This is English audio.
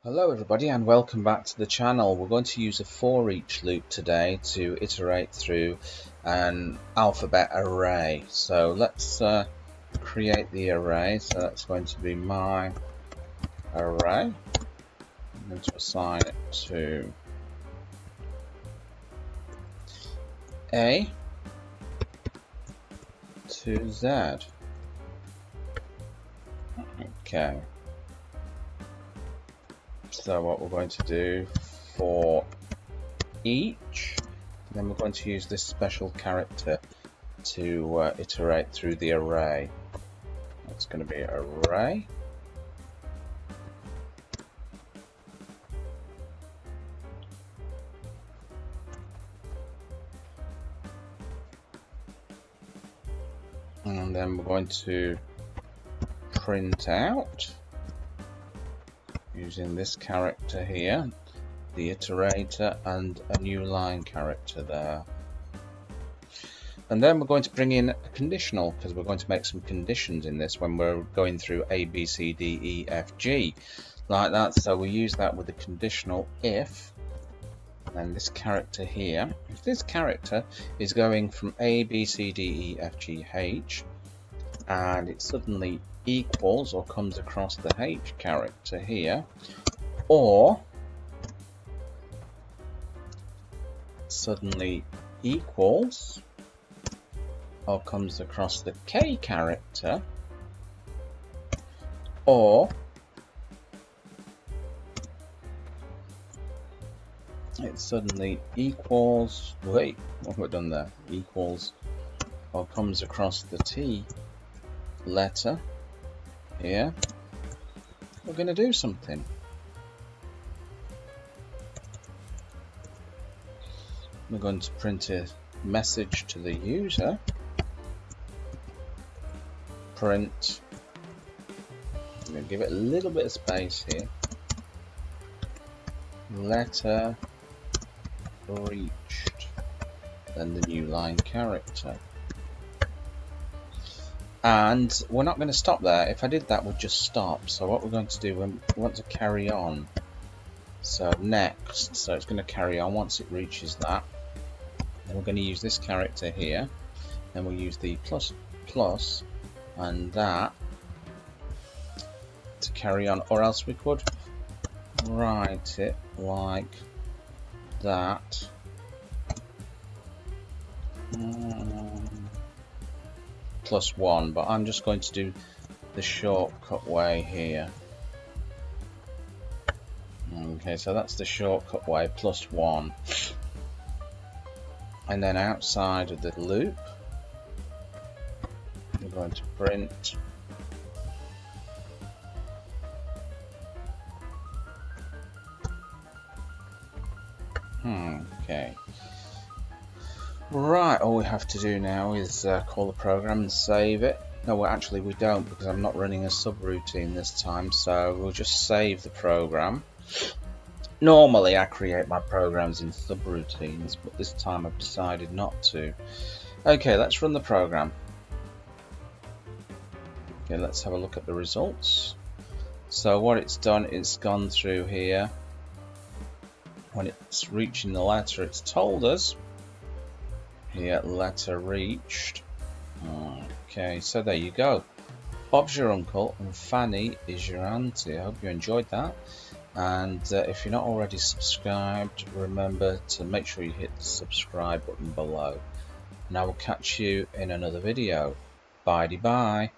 Hello everybody and welcome back to the channel. We're going to use a Foreach loop today to iterate through an alphabet array. So let's create the array. So that's going to be my array. I'm going to assign it to A to Z. Okay. So what we're going to do for each, then we're going to use this special character to iterate through the array. That's going to be array. And then we're going to print out using this character here, the iterator, and a new line character there. And then we're going to bring in a conditional, because we're going to make some conditions in this when we're going through A, B, C, D, E, F, G, like that. So we use that with the conditional if, and this character here, if this character is going from A, B, C, D, E, F, G, H, and it suddenly equals or comes across the H character here, or suddenly equals or comes across the K character, or it suddenly equals, wait, what have I done there? Equals or comes across the T letter here, we're going to do something. We're going to print a message to the user. Print. I'm going to give it a little bit of space here. Letter reached. Then the new line character. And we're not going to stop there. If I did that, we'd just stop. So what we're going to do, we want to carry on. So next, so it's going to carry on once it reaches that. And we're going to use this character here. Then we'll use the plus plus and that to carry on, or else we could write it like that. Plus one, but I'm just going to do the shortcut way here. Okay, so that's the shortcut way, plus one. And then outside of the loop, we're going to print okay. Right, all we have to do now is call the program and save it. No, well, actually we don't, because I'm not running a subroutine this time, so we'll just save the program. Normally I create my programs in subroutines, but this time I've decided not to. Okay, let's run the program. Okay, let's have a look at the results. So what it's done, it's gone through here. When it's reaching the letter, it's told us here, letter reached. Okay, so there you go. Bob's your uncle and Fanny is your auntie. I hope you enjoyed that. And if you're not already subscribed, remember to make sure you hit the subscribe button below. And I will catch you in another video. Bye-bye.